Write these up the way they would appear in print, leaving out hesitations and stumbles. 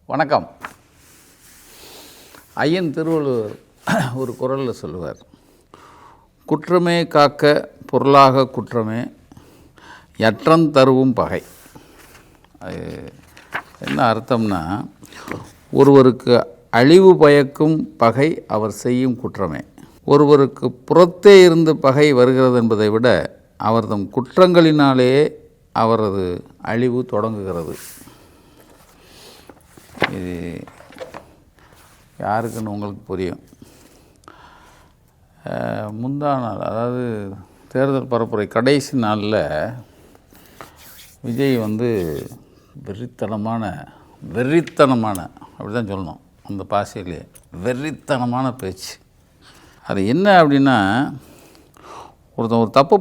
வணக்கம். ஐயன் திருவள்ளுவர் ஒரு குறளில் சொல்லுவார், குற்றமே காக்க பொருளாக குற்றமே யற்றந் தருவும் பகை. அது என்ன அர்த்தம்னா, ஒருவருக்கு அழிவு பயக்கும் பகை அவர் செய்யும் குற்றமே. ஒருவருக்கு புறத்தே இருந்து பகை வருகிறது என்பதை விட அவர் தம் குற்றங்களினாலேயே அவரது அழிவு தொடங்குகிறது. இது யாருக்குன்னு உங்களுக்கு புரியும். முந்தா நாள், அதாவது தேர்தல் பரப்புரை கடைசி நாளில் விஜய் வெறித்தனமான அப்படி தான் சொல்லணும், அந்த பாஷையிலே வெறித்தனமான பேச்சு. அது என்ன அப்படின்னா, ஒருத்தன் ஒரு தப்பு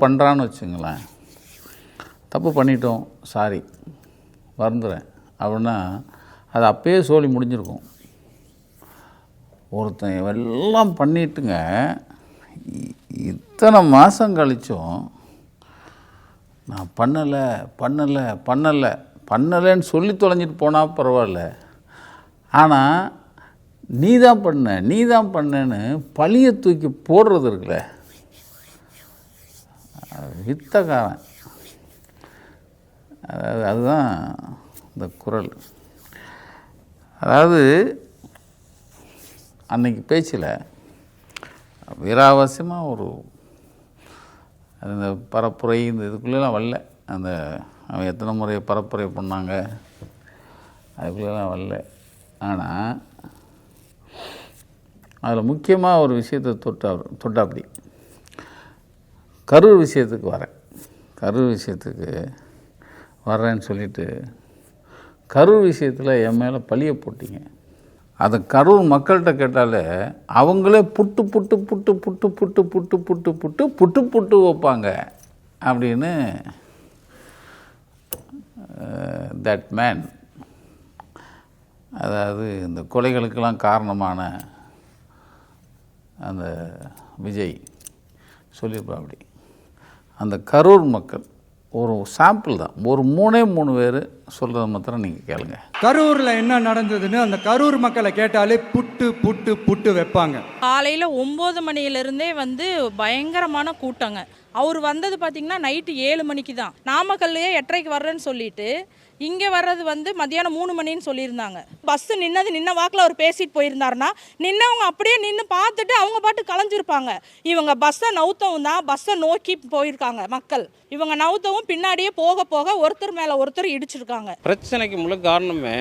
பண்ணுறான்னு வச்சுங்களேன், தப்பு பண்ணிட்டோம், சாரி வருந்துறேன் அப்படின்னா அது அப்பயே சோழி முடிஞ்சிருக்கும். ஒருத்தன் எல்லாம் பண்ணிட்டுங்க, இத்தனை மாதம் கழிச்சும் நான் பண்ணலைன்னு சொல்லி தொலைஞ்சிட்டு போனால் பரவாயில்ல, ஆனால் நீ தான் பண்ணேன்னு பழியை தூக்கி போடுறது இருக்குல்ல, வித்தக்காரன். அதாவது அதுதான் இந்த குறள். அதாவது அன்னைக்கு பேச்சில் வீராவசியமாக அந்த பரப்புரை இந்த இதுக்குள்ளெல்லாம் வரல. அவன் எத்தனை முறை பரப்புரை பண்ணாங்க அதுக்குள்ளெல்லாம் வரல. ஆனால் அதில் முக்கியமாக ஒரு விஷயத்தை தொட்டாப்படி கரூர் விஷயத்துக்கு வர்றேன்னு சொல்லிட்டு கரூர் விஷயத்தில் என் மேலே பழிய போட்டிங்க. அதை கரூர் மக்கள்கிட்ட கேட்டாலே அவங்களே புட்டு வைப்பாங்க அப்படின்னு தட் மேன், அதாவது இந்த கொலைகளுக்கெல்லாம் காரணமான அந்த விஜய் சொல்லியிருப்பா. அப்படி அந்த கரூர் மக்கள் ஒரு சாம்பிள் தான், ஒரு 3 பேர் சொல்கிறத மாத்திரம் நீங்கள் கேளுங்க. கரூரில் என்ன நடந்ததுன்னு அந்த கரூர் மக்களை கேட்டாலே புட்டு வைப்பாங்க. காலையில் 9 மணியிலிருந்தே பயங்கரமான கூட்டங்க. அவர் வந்தது பார்த்தீங்கன்னா நைட்டு 7 மணிக்கு தான். நாமக்கல்லையே 8:30க்கு வர்றேன்னு சொல்லிட்டு இங்கே வர்றது மத்தியானம் 3 மணின்னு சொல்லியிருந்தாங்க. பஸ்ஸு நின்ன வாக்கில் அவர் பேசிட்டு போயிருந்தாருன்னா நின்னவங்க அப்படியே நின்று பார்த்துட்டு அவங்க பாட்டு கலைஞ்சிருப்பாங்க. இவங்க பஸ்ஸை நவுத்தவும் தான் பஸ்ஸை நோக்கி போயிருக்காங்க மக்கள். இவங்க நவுத்தவும் பின்னாடியே போக ஒருத்தர் மேலே ஒருத்தர் இடிச்சிருக்காங்க. பிரச்சனைக்கு முழு காரணமே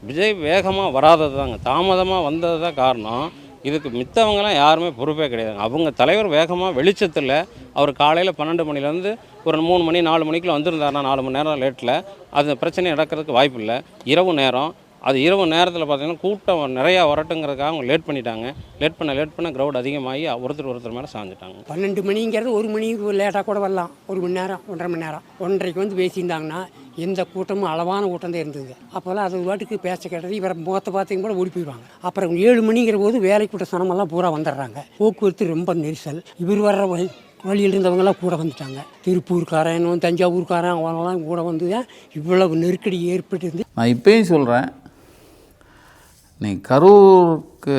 விஜய் வேகமாக வராதது தாங்க, தாமதமாக வந்தது தான் காரணம். இதுக்கு மித்தவங்களாம் யாருமே பொறுப்பே கிடையாது. அவங்க தலைவர் வேகமாக வெளிச்சத்தில் அவர் காலையில் 12 மணிலேருந்து ஒரு 3 மணி 4 மணிக்குள்ளே வந்திருந்தாருன்னா 4 மணி நேரம் லேட்டில் அது பிரச்சனை நடக்கிறதுக்கு வாய்ப்பு இல்லை. இரவு நேரத்தில் பார்த்திங்கன்னா கூட்டம் நிறையா வரட்டுங்கிறதுக்காக அவங்க லேட் பண்ணிட்டாங்க. லேட் பண்ண க்ரௌட் அதிகமாகி ஒருத்தர் மேலே சாஞ்சிட்டாங்க. 12 மணிங்கிறது 1 மணிக்கு லேட்டாக கூட வரலாம், 1 மணி நேரம் 1.5 மணி நேரம். 1:30க்கு பேசியிருந்தாங்கன்னா எந்த கூட்டமும் அளவான கூட்டம் தான் இருந்தது. அப்போல்லாம் அது வாட்டுக்கு பேச கேட்டது, இவரை முகத்தை பார்த்தீங்க கூட ஓடி போயிடுவாங்க. அப்புறம் 7 மணிங்கிற போது வேலை கூட்ட சனமெல்லாம் பூரா வந்துடுறாங்க. போக்குவரத்து ரொம்ப நெரிசல். இவர் வர்ற வழியில் இருந்தவங்களாம் கூட வந்துட்டாங்க. திருப்பூர்காரன், தஞ்சாவூர்காரன் அவங்களாம் கூட வந்து இவ்வளவு நெருக்கடி ஏற்பட்டு. நான் இப்பயும் சொல்கிறேன், நீ கரூருக்கு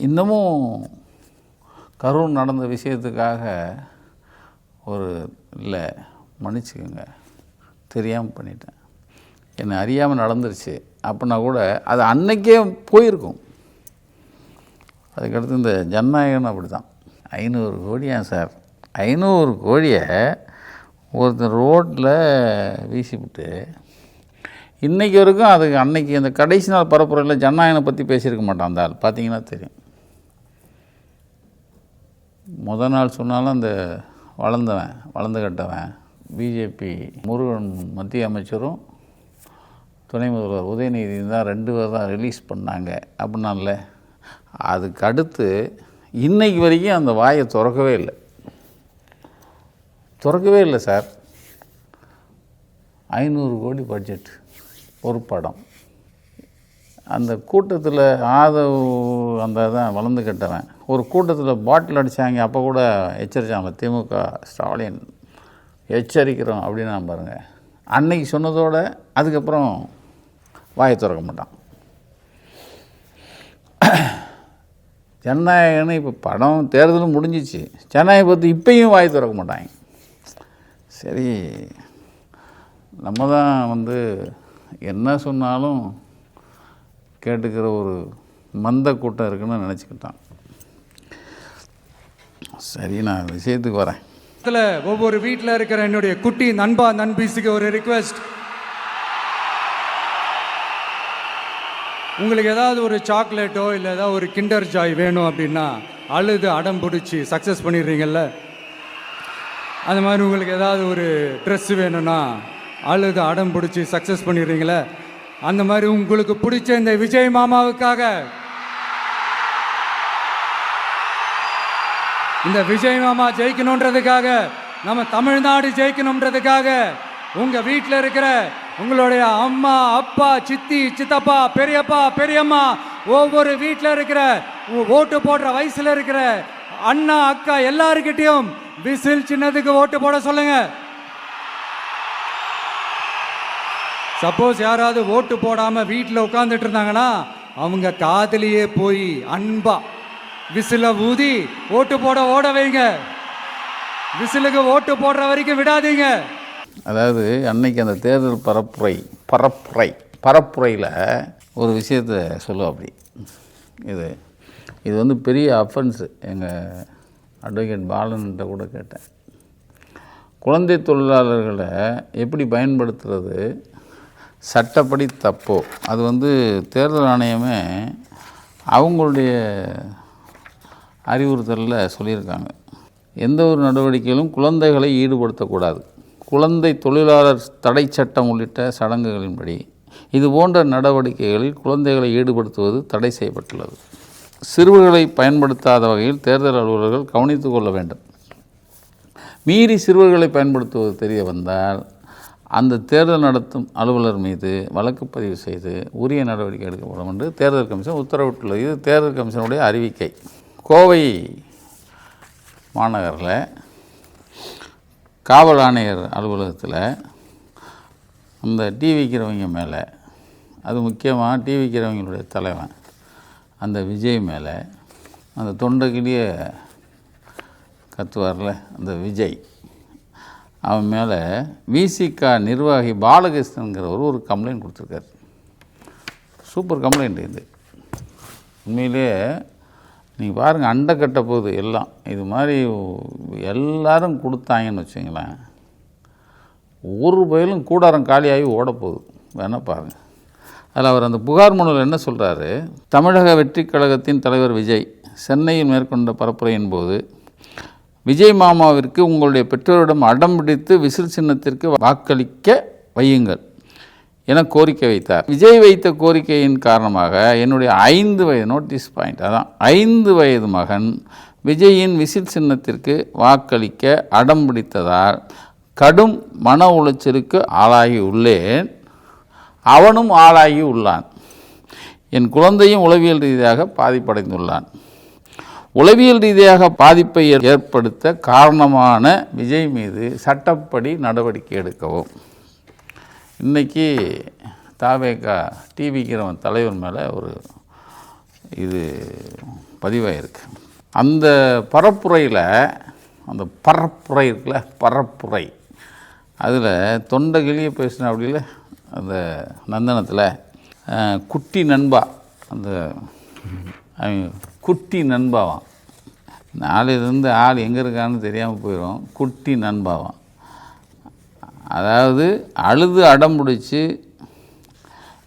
இன்னமும் கரூர் நடந்த விஷயத்துக்காக இல்லை மன்னிச்சுக்கோங்க, தெரியாமல் பண்ணிட்டேன், என்னை அறியாமல் நடந்துருச்சு அப்படின்னா கூட அது அன்னைக்கே போயிருக்கும். அதுக்கடுத்து இந்த ஜனநாயகன் அப்படி தான். 500 கோடியா சார், 500 கோடியை ஒருத்தர் ரோட்டில் வீசிவிட்டு இன்றைக்கி வரைக்கும் அதுக்கு அன்னைக்கு அந்த கடைசி நாள் பரப்புரையில் ஜனநாயகனை பற்றி பேசியிருக்க மாட்டான். அந்த ஆள் பார்த்தீங்கன்னா தெரியும். முதல் நாள் சொன்னாலும் அந்த வளர்ந்து கட்டவன் பிஜேபி முருகன் மத்திய அமைச்சரும் துணை முதல்வர் உதயநிதி தான் 2 பேர் தான் ரிலீஸ் பண்ணாங்க அப்படின்னால, அதுக்கு அடுத்து இன்றைக்கு வரைக்கும் அந்த வாயை திறக்கவே இல்லை சார். 500 கோடி பட்ஜெட் ஒரு படம். அந்த கூட்டத்தில் அந்த தான் வளர்ந்து கட்டவன் ஒரு கூட்டத்தில் பாட்டில் அடித்தாங்க. அப்போ கூட எச்சரித்தாங்க, திமுக ஸ்டாலின் எச்சரிக்கிறோம் அப்படின்னு நான் பாருங்கள். அன்னைக்கு சொன்னதோட அதுக்கப்புறம் வாயை திறக்க மாட்டான். ஜனநாயகன்னு இப்போ படம் தேர்தலும் முடிஞ்சிச்சு, ஜனநாயகம் பற்றி இப்பயும் வாய் திறக்க மாட்டாங்க. சரி, நம்ம தான் என்ன சொன்னாலும் கேட்டுக்கிற ஒரு மந்த கூட்டம் இருக்குன்னு நினச்சிக்கிட்டான். சரி, நான் விஷயத்துக்கு வரேன். ஒவ்வொரு வீட்டில் இருக்கிற என்னுடைய குட்டி நண்பா நண்பீஸுக்கு ஒரு ரிக்வெஸ்ட். உங்களுக்கு ஏதாவது ஒரு சாக்லேட்டோ இல்லை ஏதாவது ஒரு கிண்டர் ஜாய் வேணும் அப்படின்னா அழுது அடம் பிடிச்சி சக்ஸஸ் பண்ணிடுறீங்கல்ல, அந்த மாதிரி உங்களுக்கு ஏதாவது ஒரு ட்ரெஸ்ஸு வேணும்னா அழுது அடம் பிடிச்சி சக்ஸஸ் பண்ணிடுறீங்களே, அந்த மாதிரி உங்களுக்கு பிடிச்ச இந்த விஜய் மாமாவுக்காக, இந்த விஜய் மாமா ஜெயிக்கணுன்றதுக்காக, நம்ம தமிழ்நாடு ஜெயிக்கணுன்றதுக்காக உங்கள் வீட்டில் இருக்கிற உங்களுடைய அம்மா, அப்பா, சித்தி, சித்தப்பா, பெரியப்பா, பெரியம்மா, ஒவ்வொரு வீட்டில் இருக்கிற ஓட்டு போடுற வயசில் இருக்கிற அண்ணா, அக்கா எல்லாருக்கிட்டையும் விசில் சின்னத்துக்கு ஓட்டு போட சொல்லுங்க. சப்போஸ் யாராவது ஓட்டு போடாமல் வீட்டில் உட்காந்துட்டு இருந்தாங்கன்னா அவங்க காதலியே போய் அன்பா விசிலை ஊதி ஓட்டு போட ஓட வைங்க. விசிலுக்கு ஓட்டு போடுற வரைக்கும் விடாதீங்க. அதாவது அன்னைக்கு அந்த தேர்தல் பரப்புரையில் ஒரு விஷயத்தை சொல்லுவோம். அப்படி இது பெரிய அஃபென்ஸு. எங்கள் அட்வொகேட் பாலன்கிட்ட கூட கேட்டேன். குழந்தை தொழிலாளர்களை எப்படி பயன்படுத்துறது சட்டப்படி தப்போ, அது தேர்தல் ஆணையமே அவங்களுடைய அறிவுறுத்தலில் சொல்லியிருக்காங்க. எந்த ஒரு நடவடிக்கையிலும் குழந்தைகளை ஈடுபடுத்தக்கூடாது. குழந்தை தொழிலாளர் தடை சட்டம் உள்ளிட்ட சடங்குகளின்படி இது போன்ற நடவடிக்கைகளில் குழந்தைகளை ஈடுபடுத்துவது தடை செய்யப்பட்டுள்ளது. சிறுவர்களை பயன்படுத்தாத வகையில் தேர்தல் அலுவலர்கள் கவனித்து கொள்ள வேண்டும். மீறி சிறுவர்களை பயன்படுத்துவது தெரிய வந்தால் அந்த தேர்தல் நடத்தும் அலுவலர் மீது வழக்கு பதிவு செய்து உரிய நடவடிக்கை எடுக்கப்படும் என்று தேர்தல் கமிஷன் உத்தரவிட்டுள்ளது. இது தேர்தல் கமிஷனுடைய அறிவிக்கை. கோவை மாநகரில் காவல் ஆணையர் அலுவலகத்தில் அந்த டீ விற்கிறவங்க மேலே, அது முக்கியமாக டீ விற்கிறவங்களுடைய தலைவன் அந்த விஜய் மேலே, அந்த தொண்டைக்கிளிய கத்துவார்ல அந்த விஜய், அவன் மேலே விசிகா நிர்வாகி பாலகிருஷ்ணங்கிறவர் ஒரு கம்ப்ளைண்ட் கொடுத்துருக்காரு. சூப்பர் கம்ப்ளைண்ட் இது. உண்மையிலே நீங்கள் பாருங்கள், அண்டை கட்ட போகுது எல்லாம். இது மாதிரி எல்லாரும் கொடுத்தாங்கன்னு வச்சுங்களேன், ஒரு பயிலும் கூடாரம் காலியாகி ஓடப்போகுது. வேணால் பாருங்கள். அதில் அவர் அந்த புகார் மனுவில் என்ன சொல்கிறாரு, தமிழக வெற்றி கழகத்தின் தலைவர் விஜய் சென்னையில் மேற்கொண்ட பரப்புரையின் போது விஜய் மாமாவிற்கு உங்களுடைய பெற்றோரிடம் அடம் பிடித்து விசில் சின்னத்திற்கு வாக்களிக்க வையுங்கள் என கோரிக்கை வைத்தார். விஜய் வைத்த கோரிக்கையின் காரணமாக என்னுடைய 5 வயது நோட்டீஸ் பாயிண்ட், அதான் 5 வயது மகன் விஜயின் விசில் சின்னத்திற்கு வாக்களிக்க அடம் பிடித்ததால் கடும் மன உளைச்சலுக்கு ஆளாகி உள்ளேன். அவனும் ஆளாகி உள்ளான். என் குழந்தையும் உளவியல் ரீதியாக பாதிப்படைந்துள்ளான். உளவியல் ரீதியாக பாதிப்பை ஏற்படுத்த காரணமான விஜய் மீது சட்டப்படி நடவடிக்கை எடுக்கவும். இன்றைக்கி தாவேகா டிவிக்கிறவன் தலைவர் மேலே ஒரு இது பதிவாயிருக்கு. அந்த பரப்புரையில், அந்த பரப்புரை இருக்குல்ல, பரப்புரை, அதில் தொண்டை கிளிய பேசின அப்படியில் அந்த நந்தனத்தில் குட்டி நண்பா, அந்த குட்டி நண்பாவான், நாளிலிருந்து ஆள் எங்கே இருக்கான்னு தெரியாமல் போயிடும். குட்டி நண்பாவான். அதாவது அழுது அடம் பிடிச்சி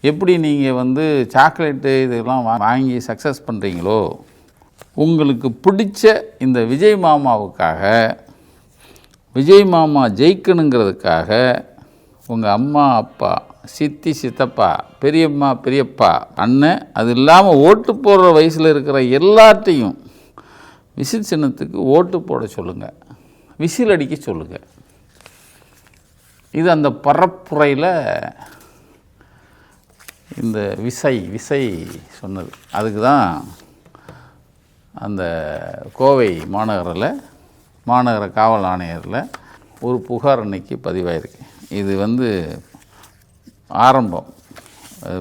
எப்படி நீங்கள் சாக்லேட்டு இதெல்லாம் வாங்கி சக்ஸஸ் பண்ணுறீங்களோ, உங்களுக்கு பிடிச்ச இந்த விஜய் மாமாவுக்காக, விஜய் மாமா ஜெயிக்கணுங்கிறதுக்காக உங்கள் அம்மா, அப்பா, சித்தி, சித்தப்பா, பெரியம்மா, பெரியப்பா, அண்ணன், அது இல்லாமல் ஓட்டு போடுற வயசில் இருக்கிற எல்லாத்தையும் விசில் சின்னத்துக்கு ஓட்டு போட சொல்லுங்கள், விசில் அடிக்க சொல்லுங்கள். இது அந்த பரப்புரையில் இந்த விசை சொன்னது. அதுக்கு தான் அந்த கோவை மாநகர காவல் ஆணையரில் ஒரு புகார் அன்னைக்கு பதிவாயிருக்கு. இது ஆரம்பம்.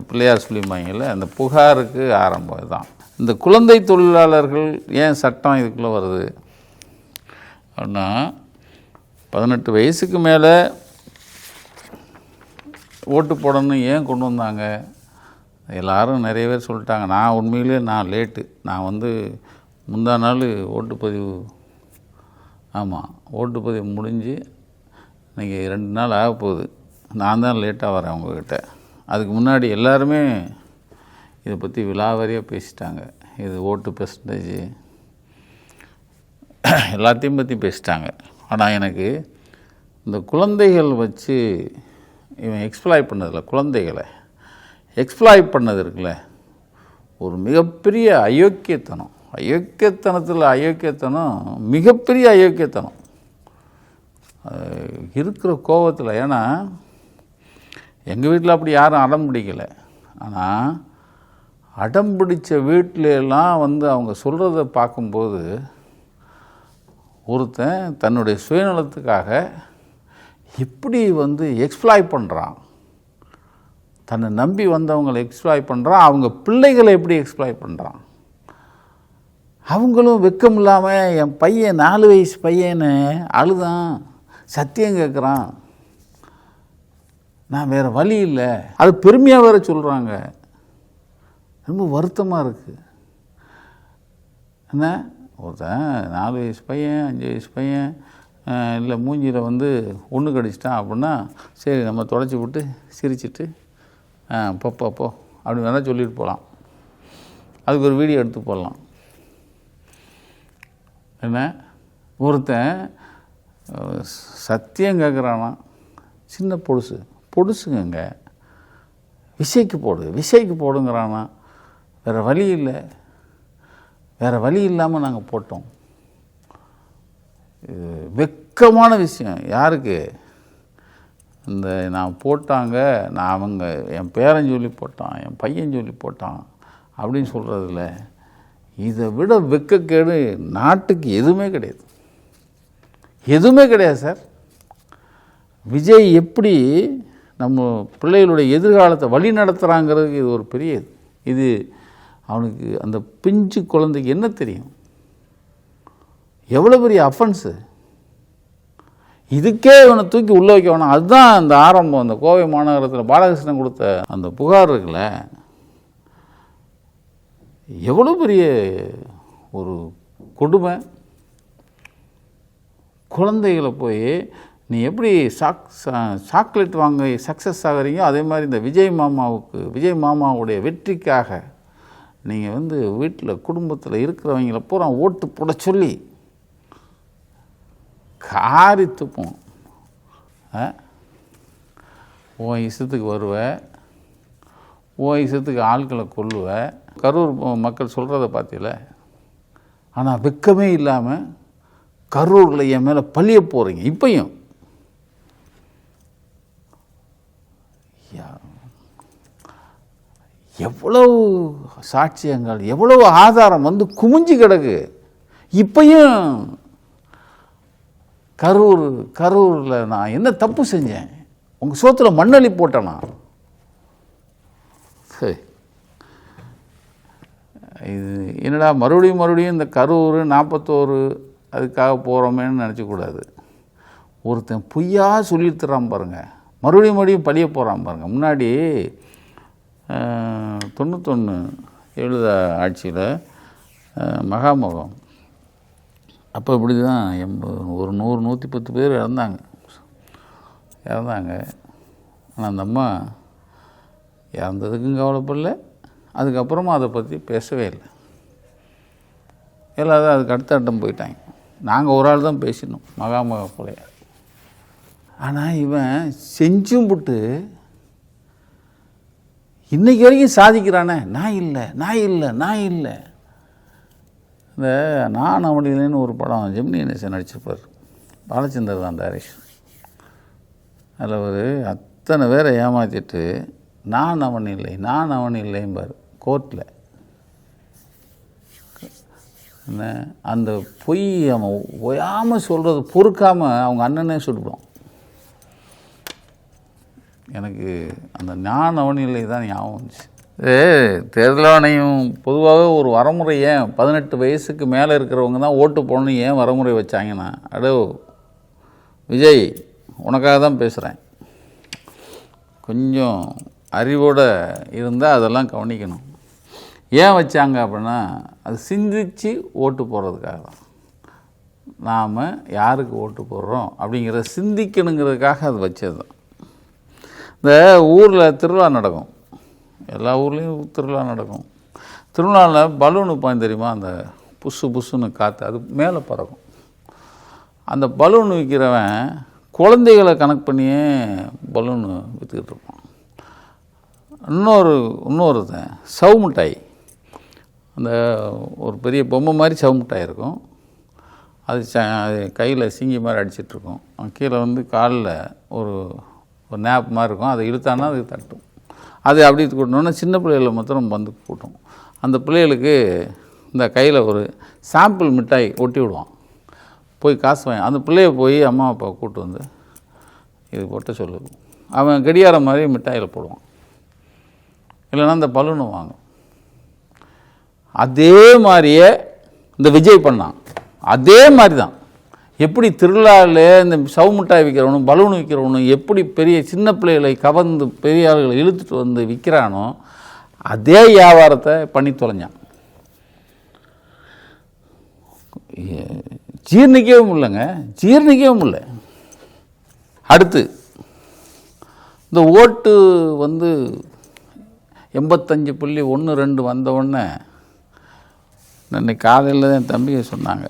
பிள்ளையார் சொல்லிம்பாங்கல்ல, அந்த புகாருக்கு ஆரம்பம் இதுதான். இந்த குழந்தை தொழிலாளர்கள் ஏன் சட்டம் இதுக்குள்ளே வருது அப்படின்னா, 18 வயசுக்கு மேலே ஓட்டு போடணும் ஏன் கொண்டு வந்தாங்க? எல்லோரும் நிறைய பேர் சொல்லிட்டாங்க. நான் உண்மையிலே லேட்டு. நான் முந்தா நாள் ஓட்டுப்பதிவு, ஆமாம், ஓட்டுப்பதிவு முடிஞ்சு இன்றைக்கி 2 நாள் ஆக போகுது. நான் தான் லேட்டாக வரேன் உங்ககிட்ட. அதுக்கு முன்னாடி எல்லாருமே இதை பற்றி விலாவாரியாக பேசிட்டாங்க. இது ஓட்டு பெர்சன்டேஜ் எல்லாத்தையும் பற்றி பேசிட்டாங்க. ஆனால் எனக்கு இந்த குழந்தைகள் வச்சு இவன் எக்ஸ்ப்ளாய் பண்ணதில்ல, குழந்தைகளை எக்ஸ்ப்ளாய் பண்ணது இருக்குல்ல, ஒரு மிகப்பெரிய அயோக்கியத்தனம். அயோக்கியத்தனத்தில் அயோக்கியத்தனம், மிகப்பெரிய அயோக்கியத்தனம் இருக்கிற கோபத்தில். ஏன்னா எங்கள் வீட்டில் அப்படி யாரும் அடம் பிடிக்கலை. ஆனால் அடம் பிடிச்ச வீட்டிலெல்லாம் அவங்க சொல்கிறத பார்க்கும்போது ஒருத்தன் தன்னுடைய சுயநலத்துக்காக எப்படி எக்ஸ்ப்ளாய் பண்ணுறான், தன்னை நம்பி வந்தவங்களை எக்ஸ்ப்ளாய் பண்ணுறான், அவங்க பிள்ளைகளை எப்படி எக்ஸ்ப்ளாய் பண்ணுறான். அவங்களும் வெக்கம் இல்லாமல் என் பையன் 4 வயசு பையனை அழுதான், சத்தியம் கேட்குறான், நான் வேறு வழி இல்லை, அது பெருமையாக வேறு சொல்கிறாங்க. ரொம்ப வருத்தமாக இருக்குது. என்ன ஒருத்தன் 4 வயசு பையன் 5 வயசு பையன் இல்லை மூஞ்சியில் ஒன்று கடிச்சிட்டான் அப்படின்னா சரி நம்ம தொடச்சி விட்டு சிரிச்சிட்டு போ அப்படி வேணால் சொல்லிட்டு போகலாம். அதுக்கு ஒரு வீடியோ எடுத்து போடலாம். என்ன ஒருத்தன் சத்தியம் கேட்குறானா, சின்ன பொடுசுங்க, விசைக்கு போடுங்கிறானா. வேறு வழி இல்லை, வேறு வழி இல்லாமல் நாங்கள் போட்டோம். இது வெக்கமான விஷயம். யாருக்கு? இந்த நான் போட்டாங்க, நான் என் பேரன் சொல்லி போட்டான், என் பையன் சொல்லி போட்டான் அப்படின்னு சொல்கிறதில்ல. இதை விட வெக்கக்கேடு நாட்டுக்கு எதுவுமே கிடையாது, எதுவுமே கிடையாது சார். விஜய் எப்படி நம்ம பிள்ளைகளுடைய எதிர்காலத்தை வழி நடத்துகிறாங்கிறதுக்கு இது ஒரு பெரிய இது. அவனுக்கு அந்த பிஞ்சு குழந்தைக்கு என்ன தெரியும்? எவ்வளோ பெரிய அஃபென்ஸு. இதுக்கே இவனை தூக்கி உள்ளே வைக்க வேணாம். அதுதான் அந்த ஆரம்பம். அந்த கோவை மாநகரத்தில் பாலகிருஷ்ணன் கொடுத்த அந்த புகார் இருக்குல்ல, எவ்வளோ பெரிய ஒரு கொடுமை. குழந்தைகளை போய் நீ எப்படி சாக்லேட் வாங்க சக்ஸஸ் ஆகிறீங்க, அதே மாதிரி இந்த விஜய் மாமாவுடைய வெற்றிக்காக நீங்கள் வீட்டில் குடும்பத்தில் இருக்கிறவங்கள பூரா ஓட்டு போட சொல்லி காரி துப்போம். உன் இஷ்டத்துக்கு வருவ, உன் இஷ்டத்துக்கு ஆட்களை கொல்லுவ. கரூர் மக்கள் சொல்கிறத பார்த்தீங்கள. ஆனால் வெக்கமே இல்லாமல் கரூரில் என் மேலே பழிய போகிறீங்க. இப்பையும் எவ்வளவு சாட்சியங்கள், எவ்வளவு ஆதாரம் குமிஞ்சு கிடக்கு. இப்பையும் கரூரில் நான் என்ன தப்பு செஞ்சேன்? உங்கள் சோத்தில் மண்ணள்ளி போட்டேனா? சரி, இது என்னடா மறுபடியும் இந்த கரூர் 41 அதுக்காக போகிறோமேன்னு நினச்சக்கூடாது. ஒருத்தன் பொய்யா சொல்லிட்டுறான் பாருங்கள், மறுபடியும் பழிய போகிறான் பாருங்கள். முன்னாடி 91 ஆட்சியில் மகாமகம் அப்போ இப்படி தான் 100-110 பேர் இறந்தாங்க. ஆனால் அந்த அம்மா இறந்ததுக்கும் கவலைப்படல, அதுக்கப்புறமா அதை பற்றி பேசவே இல்லை. எல்லாரும் அதுக்கு அடுத்த அட்டம் போயிட்டாங்க. நாங்கள் ஒரு ஆள் தான் பேசினோம், மகாமக கொலைய. ஆனால் இவன் செஞ்சும் விட்டு இன்றைக்கி வரைக்கும் சாதிக்கிறானே, நான் இல்லை. இந்த நான் அவனிலேன்னு ஒரு படம் ஜெமினி கணேசன் நடிச்சிருப்பார், பாலச்சந்தர் தான் டைரக்ஷன். அதில் ஒரு அத்தனை பேரை ஏமாற்றிட்டு நான் அவன் இல்லைம்பார் கோர்ட்டில். என்ன அந்த பொய் அவன் ஓயாமல் சொல்கிறது பொறுக்காமல் அவங்க அண்ணனே சுட்டுவிடும். எனக்கு அந்த ஞானவனிலை தான் ஞாபகம் வந்துச்சு. தேர்தல் ஆணையம் பொதுவாக ஒரு வரமுறை ஏன் 18 வயசுக்கு மேலே இருக்கிறவங்க தான் ஓட்டு போடணும் ஏன் வரமுறை வச்சாங்கன்னா, அடோ விஜய் உனக்காக தான் பேசுகிறேன், கொஞ்சம் அறிவோடு இருந்தால் அதெல்லாம் கவனிக்கணும். ஏன் வச்சாங்க அப்படின்னா, அது சிந்தித்து ஓட்டு போடுறதுக்காக தான். நாம் யாருக்கு ஓட்டு போடுறோம் அப்படிங்கிறத சிந்திக்கணுங்கிறதுக்காக அது வச்சது தான். இந்த ஊரில் திருவிழா நடக்கும், எல்லா ஊர்லேயும் திருவிழா நடக்கும். திருவிழாவில் பலூன் வைப்பாங்க தெரியுமா, அந்த புஷு புஷுன்னு காற்று அது மேலே பறக்கும். அந்த பலூன் விற்கிறவன் குழந்தைகளை கனெக்ட் பண்ணியே பலூன் விற்றுக்கிட்டு இருப்பான். இன்னொருத்தன் சவு மிட்டாய், அந்த ஒரு பெரிய பொம்மை மாதிரி சவு மிட்டாய் இருக்கும், அது கையில் சிங்கி மாதிரி அடிச்சிட்ருக்கும். கீழே வந்து காலில் ஒரு நேப் மாதிரி இருக்கும், அதை இழுத்தானா அது தட்டும். அது அப்படி கூட்டணுன்னா சின்ன பிள்ளைகளை மாத்திரம் வந்து கூட்டும். அந்த பிள்ளைகளுக்கு இந்த கையில் ஒரு சாம்பிள் மிட்டாய் ஒட்டி விடுவான், போய் காசு வாங்கி அந்த பிள்ளைய போய் அம்மா அப்பா கூப்பிட்டு வந்து இது போட்டு சொல்லுது. அவன் கடியார மாதிரி மிட்டாயில் போடுவான், இல்லைன்னா இந்த பலூனை வாங்கும். அதே மாதிரியே இந்த விஜய் பண்ணான், அதே மாதிரி தான். எப்படி திருவிழாவில் இந்த சவு மிட்டாய் விற்கிறவனும் பலூன் விற்கிறவனும் எப்படி பெரிய சின்ன பிள்ளைகளை கவர்ந்து பெரிய ஆளுகளை இழுத்துட்டு வந்து விற்கிறானோ அதே வியாபாரத்தை பண்ணி தொலைஞ்சான். ஜீர்ணிக்கவும் இல்லைங்க, ஜீர்ணிக்கவும் இல்லை. அடுத்து இந்த ஓட்டு வந்து 85.12 வந்தவுடனே இன்னைக்கு காலையில் தான் என் தம்பியை சொன்னாங்க,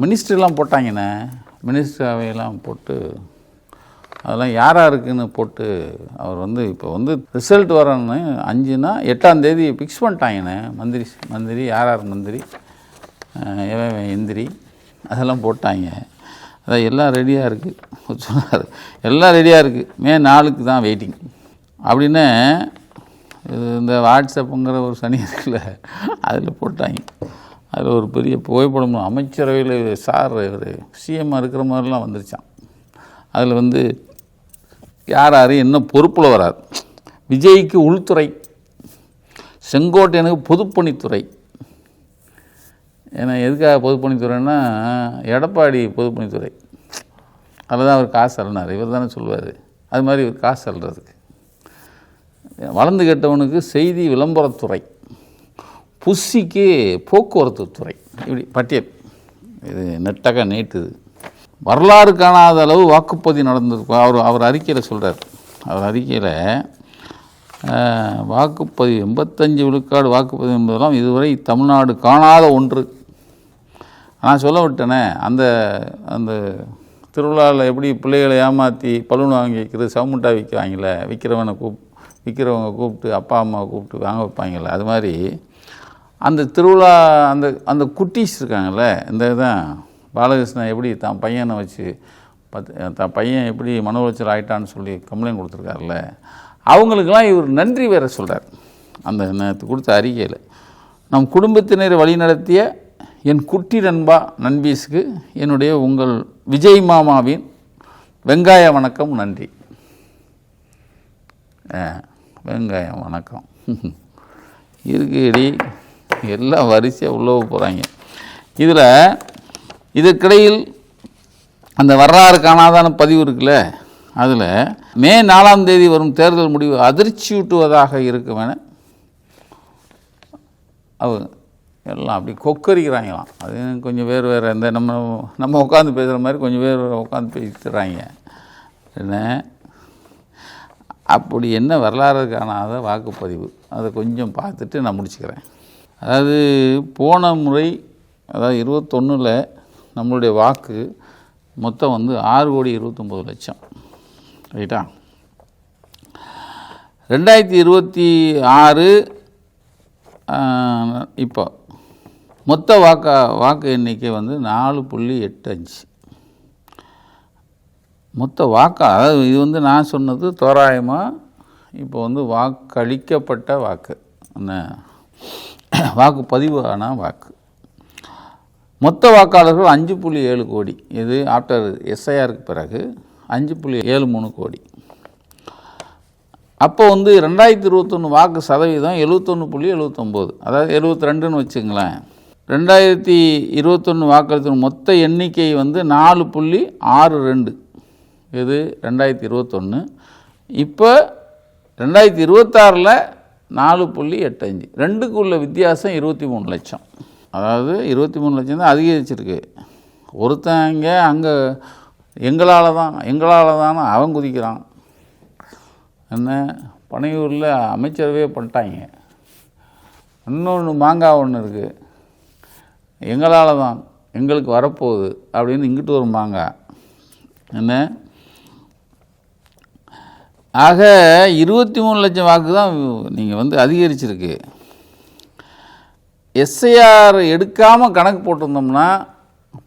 மினிஸ்ட்ரிலாம் போட்டாங்கண்ணே, மினிஸ்டர் அவையெல்லாம் போட்டு அதெல்லாம் யாராருக்குன்னு போட்டு அவர் வந்து இப்போ வந்து ரிசல்ட் வரன்னு 5னா 8ஆம் தேதி ஃபிக்ஸ் பண்ணிட்டாங்கண்ணே. மந்திரி யார் மந்திரி எந்திரி அதெல்லாம் போட்டாங்க. அதான் எல்லாம் ரெடியாக இருக்குது சொன்னார், எல்லாம் ரெடியாக இருக்குது, மே 4க்கு தான் வெயிட்டிங் அப்படின்னு இந்த வாட்ஸ்அப்புங்கிற ஒரு சனி இருக்குல்ல அதில் போட்டாங்க. அதில் ஒரு பெரிய புகைப்படம் அமைச்சரவையில் சார் ஒரு சிஎம்மாக இருக்கிற மாதிரிலாம் வந்துருச்சான். அதில் வந்து யார் என்ன பொறுப்பில் வராது. விஜய்க்கு உள்துறை, செங்கோட்டையனுக்கு பொதுப்பணித்துறை. ஏன்னா எதுக்காக பொதுப்பணித்துறைன்னா எடப்பாடி பொதுப்பணித்துறை, அதில் தான் அவர் காசு அள்ளினார், இவர் தானே சொல்லுவார். அது மாதிரி இவர் காசு அள்ளுறதுக்கு. வளர்ந்து கெட்டவனுக்கு செய்தி விளம்பரத்துறை, புஷிக்கு போக்குவரத்து துறை, இப்படி பட்டியல். இது நெட்டக நீட்டுது. வரலாறு காணாத அளவு வாக்குப்பதிவு நடந்திருக்கும். அவர் அறிக்கையில் சொல்கிறார். அவர் அறிக்கையில் வாக்குப்பதிவு 85 விழுக்காடு வாக்குப்பதிவு என்பதெல்லாம் இதுவரை தமிழ்நாடு காணாத ஒன்று. நான் சொல்ல விட்டேனே, அந்த திருவிழாவில் எப்படி பிள்ளைகளை ஏமாற்றி பலூன் வாங்கி வைக்கிறது, சவுமுட்டா விற்கிறாங்கள, விற்கிறவங்க கூப்பிட்டு அப்பா அம்மாவை கூப்பிட்டு வாங்க வைப்பாங்கள்ல, அது மாதிரி அந்த திருவிழா அந்த குட்டீஸ் இருக்காங்கள்ல, இந்த தான் பாலகிருஷ்ணன் எப்படி தான் பையனை வச்சு தான் பையன் எப்படி மன உளைச்சல் ஆகிட்டான்னு சொல்லி கம்ப்ளைண்ட் கொடுத்துருக்காருல்ல, அவங்களுக்கெல்லாம் இவர் நன்றி வேற சொல்கிறார். அந்த நேற்று கொடுத்த அறிக்கையில், நம் குடும்பத்தினரை வழிநடத்திய என் குட்டி நண்பா நண்பீஸுக்கு என்னுடைய உங்கள் விஜய் மாமாவின் வெங்காய வணக்கம், நன்றி. வெங்காயம் வணக்கம் இருக்குடி, எல்லாம் வரிசையாக உள்ளே போகிறாங்க. இதில் இதற்கிடையில் அந்த வரலாறு காணாதான பதிவு இருக்குல்ல, அதில் மே 4ஆம் தேதி வரும் தேர்தல் முடிவு அதிர்ச்சியூட்டுவதாக இருக்கும் என அவர் எல்லாம் அப்படி கொக்கரிக்கிறாங்களாம். அது கொஞ்சம் வேறு இந்த நம்ம உட்காந்து பேசுகிற மாதிரி கொஞ்சம் பேர் உட்காந்து பேசிடுறாங்க. என்ன அப்படி என்ன வரலாறு காணாத வாக்குப்பதிவு, அதை கொஞ்சம் பார்த்துட்டு நான் முடிச்சுக்கிறேன். அதாவது போன முறை, அதாவது 21 நம்மளுடைய வாக்கு மொத்தம் வந்து 6,29,00,000, ரைட்டா? 2026 இப்போ மொத்த வாக்கு எண்ணிக்கை வந்து 4.85. மொத்த வாக்கு, அதாவது இது வந்து நான் சொன்னது தோராயமாக. இப்போ வந்து வாக்களிக்கப்பட்ட வாக்கு, என்ன வாக்குப்பதிவான வாக்கு. மொத்த வாக்காளர்கள் 5.7 கோடி. இது ஆஃப்டர் எஸ்ஐஆருக்கு பிறகு 5.73 கோடி. அப்போ வந்து 2021 வாக்கு சதவீதம் 71.79, அதாவது 72ன்னு வச்சுங்களேன். 2021 வாக்களித்த மொத்த எண்ணிக்கை வந்து 4.62. இது 2021. இப்போ 2026 4.85. ரெண்டுக்குள்ள வித்தியாசம் 23 லட்சம். அதாவது 23 லட்சம் தான் அதிகரிச்சிருக்கு. ஒருத்தங்க அங்கே எங்களால் தான் அவன் குதிக்கிறான். என்ன பனையூரில் அமைச்சரவே பண்ணிட்டாங்க. இன்னொன்று மாங்காய் ஒன்று இருக்குது, எங்களால் தான் எங்களுக்கு வரப்போகுது அப்படின்னு இங்கிட்டு ஒரு மாங்காய். என்ன ஆக 23 லட்சம் வாக்கு தான் நீங்கள் வந்து அதிகரிச்சிருக்கு. எஸ்ஐஆர் எடுக்காமல் கணக்கு போட்டிருந்தோம்னா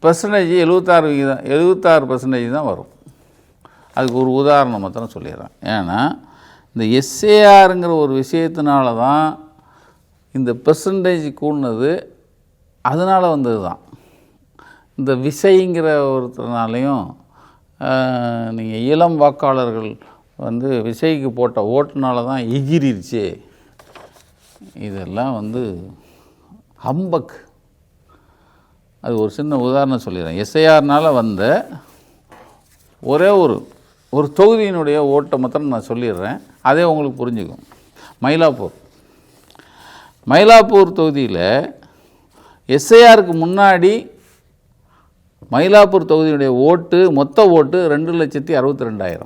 பெர்சன்டேஜ் 76% தான் வரும். அதுக்கு ஒரு உதாரணம் மாத்திரம் சொல்லிடுறேன். ஏன்னா இந்த எஸ்ஏஆருங்கிற ஒரு விஷயத்தினால தான் இந்த பெர்சன்டேஜ் கூடினது, அதனால் வந்தது தான். இந்த விசைங்கிற ஒருத்தனாலையும் நீங்கள் இளம் வாக்காளர்கள் வந்து விசைக்கு போட்ட ஓட்டுனால தான் எகிரிருச்சு. இதெல்லாம் வந்து ஹம்பக். அது ஒரு சின்ன உதாரணம் சொல்லிடுறேன். எஸ்ஐஆர்னால் வந்த ஒரே ஒரு தொகுதியினுடைய ஓட்டை மாத்திரம் நான் சொல்லிடுறேன், அதே உங்களுக்கு புரிஞ்சுக்கும். மயிலாப்பூர் தொகுதியில் எஸ்ஐஆருக்கு முன்னாடி மயிலாப்பூர் தொகுதியினுடைய மொத்த ஓட்டு 2,62,000.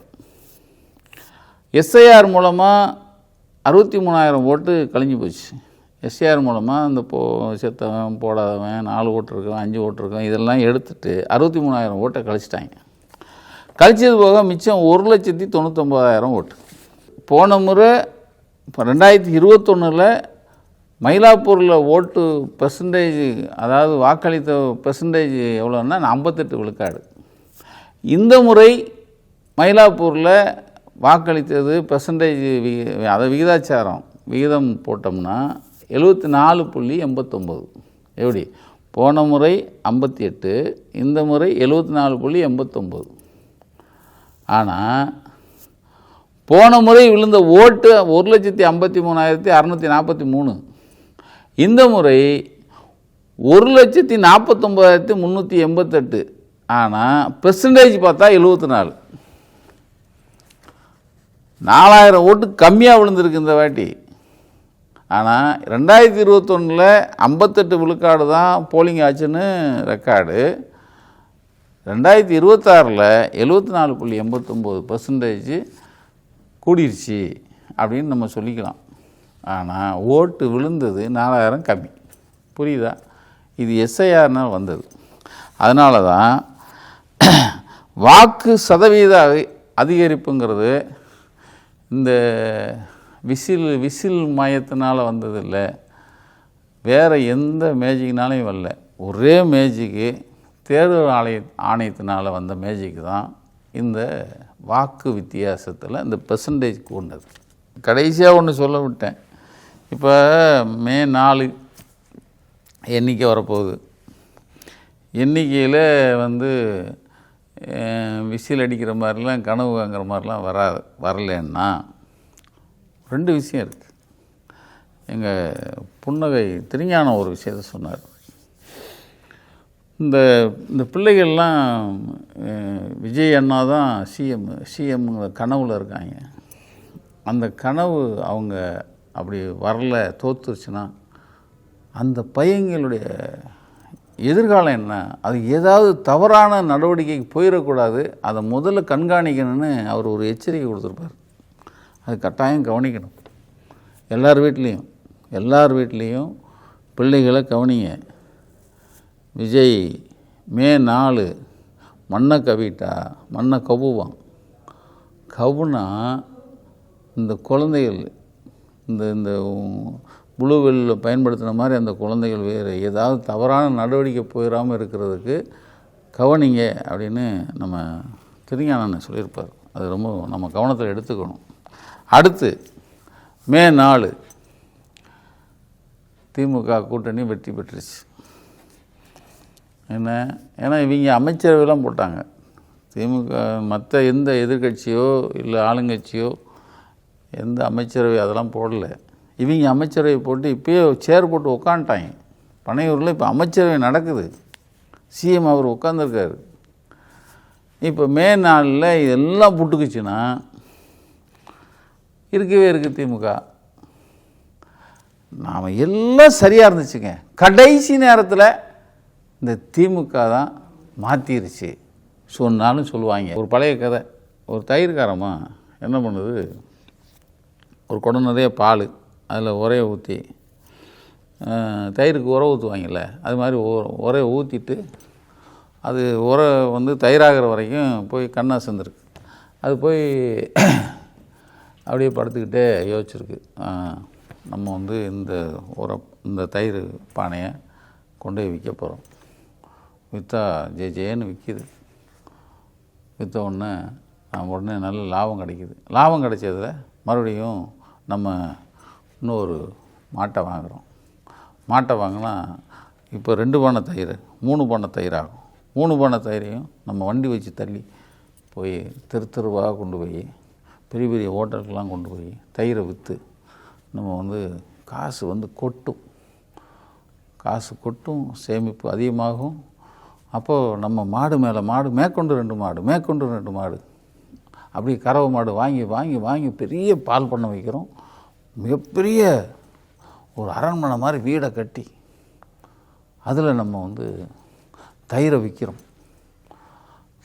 எஸ்ஐஆர் மூலமாக 63,000 ஓட்டு கழிஞ்சு போச்சு. எஸ்ஐஆர் மூலமாக அந்த செத்தவன் போடாதவன் 4 ஓட்டு இருக்கவன் 5 ஓட்டு இருக்கவன் இதெல்லாம் எடுத்துகிட்டு 63,000 ஓட்டை கழிச்சிட்டாங்க. கழிச்சது போக மிச்சம் 1,99,000 ஓட்டு. போன முறை இப்போ 2021 மயிலாப்பூரில் ஓட்டு பெர்சன்டேஜ், அதாவது வாக்களித்த பெர்சன்டேஜ் எவ்வளோன்னா 58 விழுக்காடு. இந்த முறை மயிலாப்பூரில் வாக்களித்தது பெர்சன்டேஜ் அதை விகிதம் போட்டோம்னா 74.89. எப்படி? போன முறை 58, இந்த முறை 74.89. ஆனால் போன முறை விழுந்த ஓட்டு 1,53,643. இந்த முறை 1,49,388. ஆனால் பெர்சன்டேஜ் பார்த்தா 74. 4,000 ஓட்டு கம்மியாக விழுந்திருக்கு இந்த வாட்டி. ஆனால் 2021 58 விழுக்காடு தான் போலிங் ஆச்சுன்னு ரெக்கார்டு. 2026 74.89% கூடிருச்சு அப்படின்னு நம்ம சொல்லிக்கலாம். ஆனால் ஓட்டு விழுந்தது 4,000 கம்மி. புரியுதா? இது எஸ்ஐஆர்னால் வந்தது. அதனால தான் வாக்கு சதவீத அதிகரிப்புங்கிறது இந்த விசில் மாயத்தினால் வந்ததில்லை, வேறு எந்த மேஜிக்னாலையும் வரல. ஒரே மேஜிக்கு தேர்தல் ஆணையத்தினால் வந்த மேஜிக்கு தான் இந்த வாக்கு வித்தியாசத்தில் இந்த பெர்சன்டேஜ் கூண்டது. கடைசியாக ஒன்று சொல்ல விட்டேன். இப்போ மே 4 எண்ணிக்கை வரப்போகுது. எண்ணிக்கையில் வந்து விசில் அடிக்கிற மாதிரிலாம் கனவு வாங்குற மாதிரிலாம் வரலன்னா 2 விஷயம் இருக்குது. எங்கள் புன்னகை திருஞானம் ஒரு விஷயத்த சொன்னார். இந்த பிள்ளைகள்லாம் விஜய் அண்ணா தான் சிஎம்ங்கிற கனவில் இருக்காங்க. அந்த கனவு அவங்க அப்படி வரல, தோற்றுருச்சுன்னா அந்த பையங்களுடைய எதிர்காலம் என்ன? அது ஏதாவது தவறான நடவடிக்கைக்கு போயிடக்கூடாது, அதை முதல்ல கண்காணிக்கணும்னு அவர் ஒரு எச்சரிக்கை கொடுத்துருப்பார். அது கட்டாயம் கவனிக்கணும். எல்லார் வீட்லேயும் பிள்ளைகளை கவனிங்க. விஜய் மே 4 மண்ணை கவிட்டா மண்ணை கவுவான். கவுனா இந்த குழந்தைகள் இந்த புளுவெல்லில் பயன்படுத்தின மாதிரி அந்த குழந்தைகள் வேறு ஏதாவது தவறான நடவடிக்கை போயிடாமல் இருக்கிறதுக்கு கவனிங்க அப்படின்னு நம்ம திருஞானன் சொல்லியிருப்பார். அது ரொம்ப நம்ம கவனத்தில் எடுத்துக்கணும். அடுத்து மே 4 திமுக கூட்டணி வெற்றி பெற்றுச்சு. ஏன்னா இவங்க அமைச்சரவையெல்லாம் போட்டாங்க. திமுக மற்ற எந்த எதிர்கட்சியோ இல்லை ஆளுங்கட்சியோ எந்த அமைச்சரவை அதெல்லாம் போடல. இவங்க அமைச்சரவை போட்டு இப்போயே சேர் போட்டு உட்காந்துட்டாங்க. பனையூரில் இப்போ அமைச்சரவை நடக்குது, சிஎம் அவர் உட்காந்துருக்காரு. இப்போ மே நாளில் இதெல்லாம் புட்டுக்குச்சுன்னா இருக்கவே இருக்குது திமுக. நாம் எல்லாம் சரியாக இருந்துச்சுங்க, கடைசி நேரத்தில் இந்த திமுக தான் மாற்றிருச்சு சொன்னாலும் சொல்லுவாங்க. ஒரு பழைய கதை, ஒரு தயிர்காரமா என்ன பண்ணுது, ஒரு குடம் நிறைய பால், அதில் உரைய ஊற்றி, தயிருக்கு உரை ஊற்றுவாங்கல்ல, அது மாதிரி உரையை ஊற்றிட்டு அது உரை வந்து தயிராகிற வரைக்கும் போய் கண்ணா சேர்ந்துருக்கு. அது போய் அப்படியே படுத்துக்கிட்டே யோசிச்சிருக்கு, நம்ம வந்து இந்த தயிர் பானையை கொண்டு போய் விற்க போகிறோம், விற்றா ஜேன்னு விற்கிது. விற்ற உடனே நல்ல லாபம் கிடைக்கிது. லாபம் கிடைச்சதில் மறுபடியும் நம்ம இன்னொரு மாட்டை வாங்குகிறோம். மாட்டை வாங்கினா இப்போ 2 பானை தயிர் 3 பானை தயிர் ஆகும். 3 பானை தயிரையும் நம்ம வண்டி வச்சு தள்ளி போய் தெருவாக கொண்டு போய் பெரிய பெரிய ஹோட்டலுக்கெல்லாம் கொண்டு போய் தயிரை விற்று நம்ம வந்து காசு கொட்டும், சேமிப்பு அதிகமாகும். அப்போது நம்ம மாடு மேலே மாடு, மேற்கொண்டு 2 மாடு அப்படி கறவை மாடு வாங்கி பெரிய பால் பண்ண வைக்கிறோம். மிகப்பெரிய ஒரு அரண்மனை மாதிரி வீடை கட்டி அதில் நம்ம வந்து தயிரை விற்கிறோம்.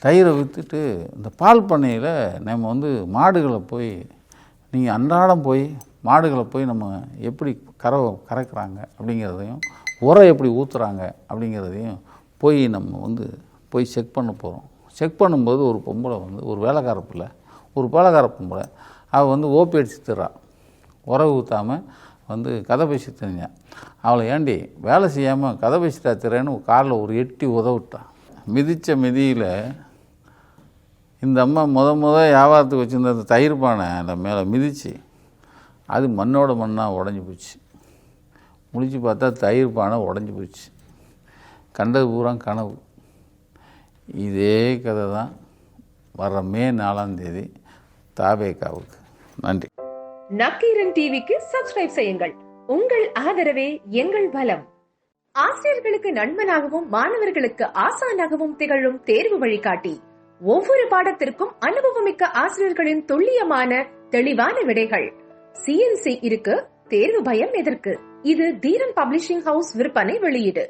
தயிரை விற்றுட்டு இந்த பால் பண்ணையில் நம்ம வந்து மாடுகளை போய், நீங்கள் அன்றாடம் போய் மாடுகளை போய் நம்ம எப்படி கறக்குறாங்க அப்படிங்கிறதையும், உரை எப்படி ஊற்றுறாங்க அப்படிங்கிறதையும் போய் நம்ம வந்து போய் செக் பண்ண போகிறோம். செக் பண்ணும்போது ஒரு பொம்பளை வந்து, ஒரு வேலைக்கார பிள்ளை, ஒரு பாலக்கார பொம்பளை, அவள் வந்து ஓப்பி அடிச்சு தர்றா, உரை ஊற்றாமல் வந்து கதை பேசி தெரிஞ்சான். அவளை ஏண்டி வேலை செய்யாமல் கதை பேசிட்டா திறன்னு காரில் ஒரு எட்டி உதவிட்டான். மிதித்த மிதியில் இந்த அம்மா முத வியாபாரத்துக்கு வச்சுருந்த அந்த தயிர் பானை அந்த மேலே மிதித்து அது மண்ணோட மண்ணாக உடஞ்சி போச்சு. முடிச்சு பார்த்தா தயிர் பானை உடஞ்சி போச்சு. கண்டது பூரா கனவு. இதே கதை தான் வர்ற மே 4ஆம் தேதி தாவேகாவுக்கு. நன்றி. நக்கீரன் டிவிக்கு சப்ஸ்கிரைப் செய்யுங்கள். உங்கள் ஆதரவே எங்கள் பலம். ஆசிரியர்களுக்கு நண்பனாகவும் மாணவர்களுக்கு ஆசானாகவும் திகழும் தேர்வு வழிகாட்டி. ஒவ்வொரு பாடத்திற்கும் அனுபவமிக்க ஆசிரியர்களின் துல்லியமான தெளிவான விடைகள். CNC இருக்கு, தேர்வு பயம் எதற்கு? இது தீரன் பப்ளிஷிங் ஹவுஸ் விற்பனை வெளியீடு.